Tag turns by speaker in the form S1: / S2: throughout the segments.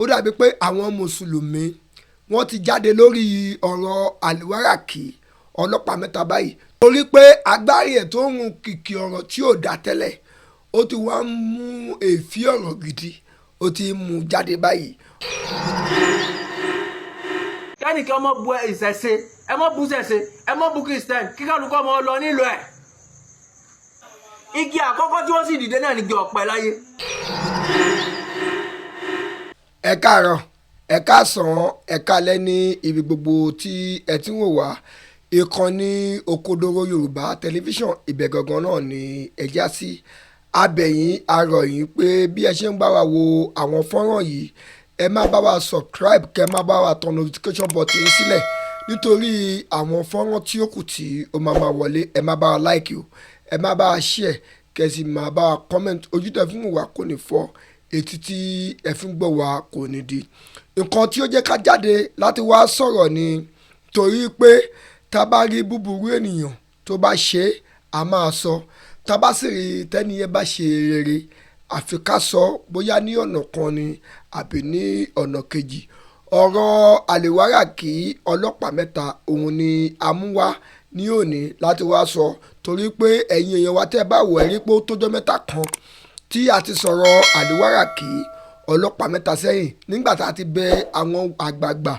S1: ó dàbí pé àwọn mùsùlùmí wọ́n ti jáde lórí ọ̀rọ̀ àlùwáràkì ọlọ́pàá mẹ́ta báyìí torí pé agbárí ẹ̀ tó ń run kìkì ọ̀rọ̀ tí ò dá tẹ́lẹ̀ ó ti wá ń mú èéfì ọ̀rọ̀ gidi ó ti mú jáde báyìí.
S2: kẹ́nìkan ọmọ bu ìṣẹ̀ṣe ẹ mọ́ bu ṣẹ̀ṣe ẹ mọ́ bu Christian kíkálukọ́ ọmọ lọ nílò ẹ̀. igi àkọ́kọ́ tí wọ́n sì dìde náà ní igi ọ̀pẹ láyé.
S1: ẹ káàárọ̀ ẹ káàsán ẹ káalẹ́ ní ibi gbogbo tí ẹ ti ń wò wá ìkànnì Òkodoro Yorùbá tẹlifíṣàn ibẹ̀ gangan náà ni ẹ já sí abẹ̀yìn arọ̀yìn pé bí ẹ ṣe ń bá wa wo àwọn fọ́nrán yìí ẹ má bá wa subscribe kẹ má bá wa tan notification button sílẹ̀ nítorí àwọn fọ́nrán tí ó kù tí ó máa wọlé ẹ má bá wa like o ẹ má bá wa share kẹ sì má bá wa comment ojú tẹ fún wa kò ní fọ́ etí tí ẹ fi ń gbọ́ wa kò ní di nǹkan tí ó jẹ́ ká jáde láti wá sọ̀rọ̀ ni torí pé tá bá rí búburú ènìyàn tó bá ṣe é a máa sọ tá bá sì rí tẹ́niyẹn bá ṣe rere àfi ká sọ bóyá ní ọ̀nà kan ni àbí ní ọ̀nà kejì ọ̀rọ̀ àlùwáràkì ọlọ́pàá mẹ́ta òun ni a mú wá ní òní láti wá sọ torí pé ẹ̀yin èèyàn wa tẹ́ ẹ bá wò ẹ́ rí pé ó tójọ́ mẹ́ta kan tí a ti sọ̀rọ̀ àlùwáràkì ọlọ́pàá mẹ́ta sẹ́yìn nígbà tá a ti bẹ àwọn àgbààgbà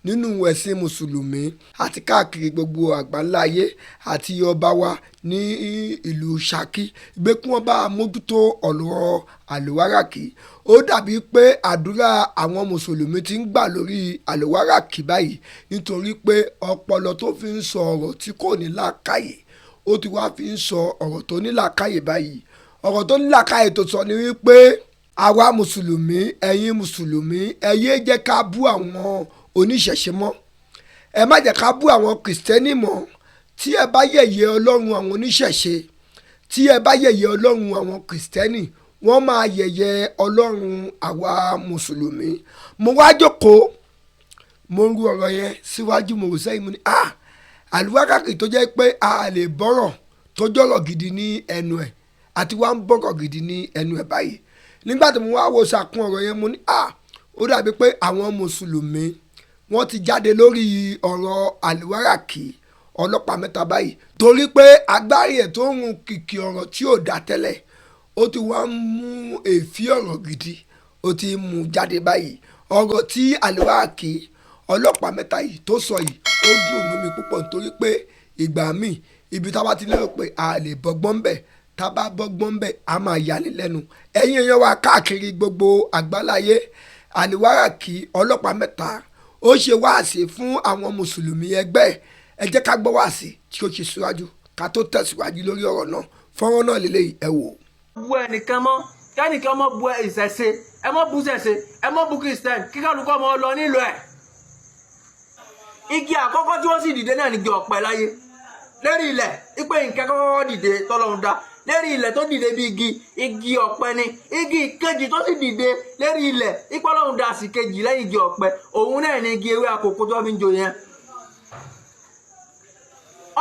S1: nínú ẹ̀sìn mùsùlùmí àti káàkiri gbogbo àgbáńlá ayé àti ọba wa ní ìlú Ṣakí gbé kí wọ́n bá mójútó ọ̀rọ̀ àlùwáràkì ó dàbí pé àdúrà àwọn mùsùlùmí ti ń gbà lórí àlùwáràkì báyìí nítorí pé ọpọlọ tó fi ń sọ ọ̀rọ̀ tí kò ní làákàyè ó ti wá fi ń sọ ọ̀rọ̀ tó ní làákàyè báyìí ọ̀rọ̀ tó ní làákàyè tó sọ ni wípé àwa mùsùlùmí ẹ̀yin mùsùlùmí ẹ yéé jẹ́ ká bú àwọn oníṣẹ̀ṣe mọ́ ẹ má jẹ́ ká bú àwọn kìrìsìtẹ́nì mọ́ tí ẹ bá yẹ̀yẹ́ ọlọ́run àwọn oníṣẹ̀ṣe tí ẹ bá yẹ̀yẹ́ ọlọ́run àwọn kìrìsìtẹ́nì wọ́n máa yẹ̀yẹ́ ọlọ́run àwa mùsùlùmí mo wá jókòó mo ń ru ọ̀rọ̀ yẹn síwájú mo rò sẹ́yìn mo ní àlùwáràkì tó jẹ́ pé a lè bọ́rọ̀ tó jọ̀rọ̀ gidi ní ẹnu ẹ̀ àti wá ń bọ́rọ̀ gidi ní ẹnu ẹ̀ báyìí nígbà tí mo wá wo sàkún ọ̀rọ̀ yẹn mo ní ó dàbí pé àwọn mùsùlùmí wọ́n ti jáde lórí ọ̀rọ̀ àlùwáràkì ọlọ́pàá mẹ́ta báyìí torí pé agbárí ẹ̀ tó ń run kìkì ọ̀rọ̀ tí ò dá tẹ́lẹ̀ ó ti wá ń mú èéfì ọ̀rọ̀ gidi ó ti mú jáde báyìí ọ̀rọ̀ tí àlùwáràkì ọlọ́pàá mẹ́ta yìí tó sọ yìí ó dùn mí púpọ̀ nítorí pé ìgbà míì ibi tá a bá ti lérò pé a lè bọ́gbọ́n bẹ̀ tá a bá bọ́gbọ́n bẹ̀ a máa yàní lẹ́nu ẹ̀yin èèyàn wa káàkiri gbogbo àgbáláyé àlùwáràkì ọlọ́pàá mẹ́ta ó ṣe wáàsí fún àwọn mùsùlùmí ẹgbẹ́ ẹ jẹ́ ká gbọ́ wáàsí tí ó ṣe síwájú ká tó tẹ̀síwájú lórí ọ̀rọ̀ náà fọ́nrán náà lélẹ́yìí ẹ wò.
S2: bu ẹnìkan mọ́ kẹ́nìkan ọmọ bu ìṣẹ̀ṣe ẹ mọ́ bu ṣẹ̀ṣe ẹ mọ́ bu Christian kíkálukọ́ ọmọ lọ nílò ẹ̀. igi àkọ́kọ́ tí wọ́n sì dìde náà ní igi ọ̀pẹ láyé lérí ilẹ̀ ipe nǹkan kọ́kọ́ dìde tọ́lọ́run dá lérí ilẹ̀ tó dìde bí igi ọ̀pẹ ni igi kejì tó sì dìde lérí ilẹ̀ ipe Ọlọ́run dá sí kejì lẹ́yìn igi ọ̀pẹ òun náà ní igi ewé àkókò tó fi ń jò yẹn.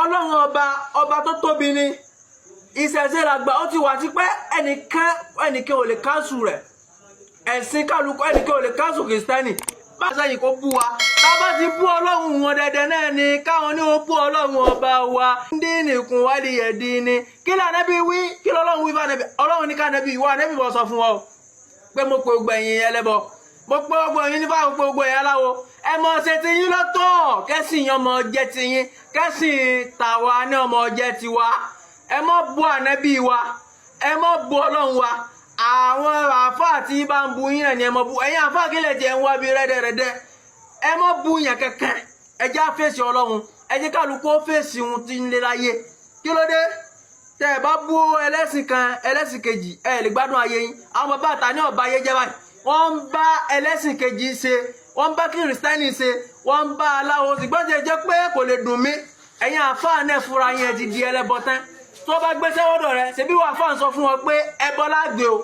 S2: Ọlọ́run ọba tó tóbi ni ìṣẹ̀ṣe làgbà ó ti wà tipẹ́ ẹnìkan ò lè káńsù rẹ̀ ẹ̀sìn kálukú ẹnìkan ò lè káńsù kìrìsìtẹ́nì bá sẹ́yìn kó bú wa tá a bá ti bú Ọlọ́run wọn dẹ̀dẹ̀ náà ni káwọn ní ó bú Ọlọ́run ọba wa díìnì kún wádìí yẹ díìnì kí l'Ànábì wí kí l'Ọlọ́run wí fún Ànábì Ọlọ́run ní k'Ànábì ìwọ Ànábì bọ̀ sọ fún ọ pé mo pe gbogbo ẹ̀yin ẹlẹ́bọ mo pe gbogbo ẹ̀yin nífà mo pe gbogbo ẹ̀yin aláwo ẹ mọ̀ ṣe ti yín lọ́tọ̀ kẹ́sìn ọmọ jẹ́ ti yín kẹ́sìn tàwa ní ọmọ jẹ́ tiwa ẹ mọ̀ bú Ànábì wa ẹ mọ̀ bú Ọlọ́run wa àwọn àfáà tí bá ń bu yín náà ni ẹ mọ̀ bú ẹ̀yin àfáà kí lè jẹ́ ń wá bí rẹ́dẹ̀rẹ́dẹ́ ẹ mọ̀ bú yàn kankan ẹ jẹ́ àfẹ́sì Ọlọ́run ẹ jẹ́ kálukú ó fèsì ohun tí ń lé láyé kí ló dé tẹ́ ẹ bá bú ẹlẹ́sìn kan ẹlẹ́sìn kejì ẹ lè gbádùn ayé yín àwọn bàbá àtà ní ọba ayé jẹ́ báyìí wọ́n ń bá ẹlẹ́sìn kejì ṣe wọ́n ń bá kìrìsìtẹ́nì ṣe wọ́n ń bá aláwo ṣùgbọ́n tí ẹ jẹ́ pé kò lè dùn mí ẹ̀yin àfáà náà fúnra yẹn ti di ẹlẹ́bọ tán tó bá gbéṣẹ́ wọ́dọ̀ rẹ ṣebí wà fáà ń sọ fún wọn pé ẹbọ lágbè o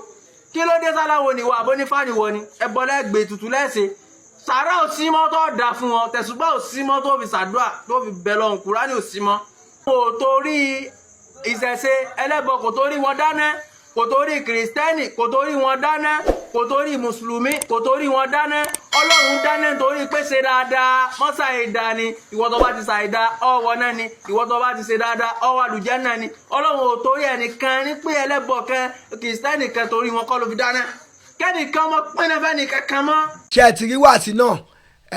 S2: kí ló dé sáláwo nìwọ àbónífàníwọ ni ẹbọ lẹ́gbẹ̀ẹ́ tutù lẹ́sẹ̀ sàrà ò sí mọ́ tó dà fún wọn tẹ̀sùgbà ò sí mọ́ tó fi ṣàdúrà tó fi bẹ̀ lọ́hùn Kùránì ò sí mọ́ kò torí ìṣẹ̀ṣe ẹlẹ́bọ kò torí wọn dáná kò torí kìrìsìtẹ́nì kò torí wọn dáná kò torí mùsùlùmí kò torí wọn dáná ọlọ́run dáná nítorí pé ṣe dáadáa mọ́ ṣàìdá ni ìwọ tó bá ti ṣàìdá ọwọ́ náà ni ìwọ tó bá ti ṣe dáadáa ọwọ́ àlùjánnà ni ọlọ́run ò torí ẹnìkan ní pé ẹlẹ́bọ kan kìrìsìtẹ́nì kan torí wọn kọ́ ló fi dáná kẹ́nìkan mọ́ pínlẹ̀ nìkan kan mọ́.
S1: ṣé ẹ ti rí wáàsí náà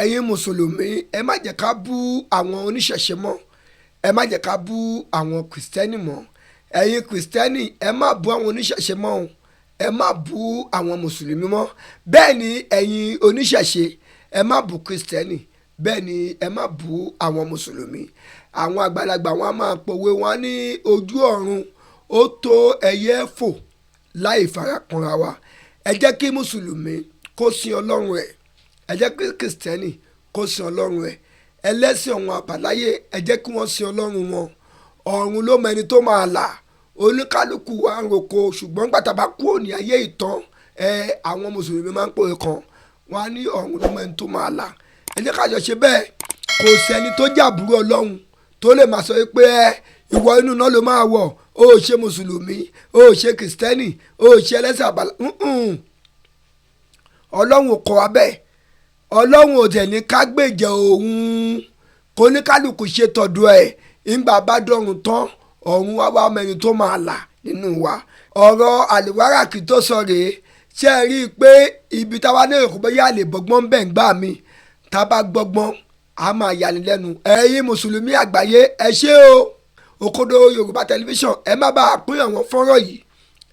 S1: ẹ̀yin mùsùlùmí ẹ má jẹ́ ká bú àwọn oníṣẹ̀ṣe mọ́ ẹ má jẹ́ ká bú àwọn kìrìsìtẹ́nì mọ́ ẹ̀yin kìrìsìtẹ́nì ẹ má bú àwọn oníṣẹ̀ṣe mọ́ o ẹ má bú àwọn mùsùlùmí mọ́ bẹ́ẹ̀ ni ẹ̀yin oníṣẹ̀ṣe ẹ má bú kìrìsìtẹ́nì bẹ́ẹ̀ ni ẹ má bú àwọn mùsùlùmí àwọn àgbàlagbà wọn a máa pòwe wọn ní ojú ọ̀run ó tó ẹyẹ fò láì farakanra wa ẹ jẹ́ kí mùsùlùmí kó sin ọlọ́run ẹ̀ ẹ jẹ́ kí kìrìsìtẹ́nì kó sin ọlọ́run ẹ̀ ẹlẹ́sìn ọ̀hún àbáláyé ẹ jẹ́ kí wọ́n sin ọlọ́run wọn ọ̀run ló mọ ẹni tó máa là oníkálukú wa ń roko ṣùgbọ́n gbàtàbá kúrò ní ayé ìtàn àwọn mùsùlùmí máa ń pòwe kan wọn á ní ọ̀run ló mọ ẹni tó máa là ẹ jẹ́ ká jọ ṣe bẹ́ẹ̀ kò sẹ́ni tó jàbúrò ọlọ́run tó lè máa sọ pé ìwọ inú náà ló máa wọ̀ ó ṣe mùsùlùmí ó ṣe kìrìsìtẹ́nì ó ṣe ẹlẹ́sìn àbálá ọlọ́run ò kọ́ wa bẹ́ẹ̀ ọlọ́run ò tẹ̀ ní ká gbèjà òun kó ní kálukú ṣe tọ̀dọ̀ ẹ̀ ìgbà bá dọ̀run tán ọ̀run wá wá mẹ́rin tó máa là nínú wa ọ̀rọ̀ àlùwáràkì tó sọ rèé ṣé ẹ rí i pé ibi táwa ní èrò bóyá lè bọ́gbọ́n bẹ́ẹ̀ ń gbà mí tá a bá gbọ́gbọ́n a máa yà ní lẹ́nu ẹ̀yin mùsùlùmí àgbáyé ẹ ṣé o Òkodoro Yorùbá Tẹlifíṣàn ẹ má bàa pín àwọn fọ́nrán yìí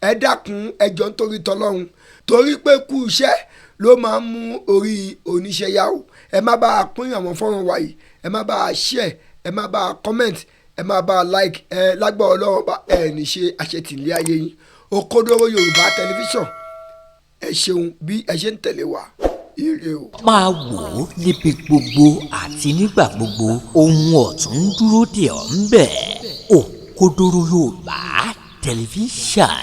S1: ẹ dákun ẹjọ́ nítorí tọlọ́run torí pé kú iṣẹ́ ló máa ń mú orí oníṣẹ́ yá o ẹ má bàa pín àwọn fọ́nrán wa yìí ẹ má bàa share ẹ má bàa comment ẹ má bàa like ẹ lágbára Ọlọ́run bá ẹ ní ṣe àṣetìlẹ́ ayé yín Òkodoro Yorùbá Tẹlifíṣàn ẹ ṣeun bí ẹ ṣe ń tẹ̀lé wa ire o.
S3: máa wò ó níbi gbogbo àti nígbà gbogbo ohun ọ̀tún ń dúró dè ọ́ ń bẹ̀ Òkodoro Yorùbá Tẹlifíṣàn.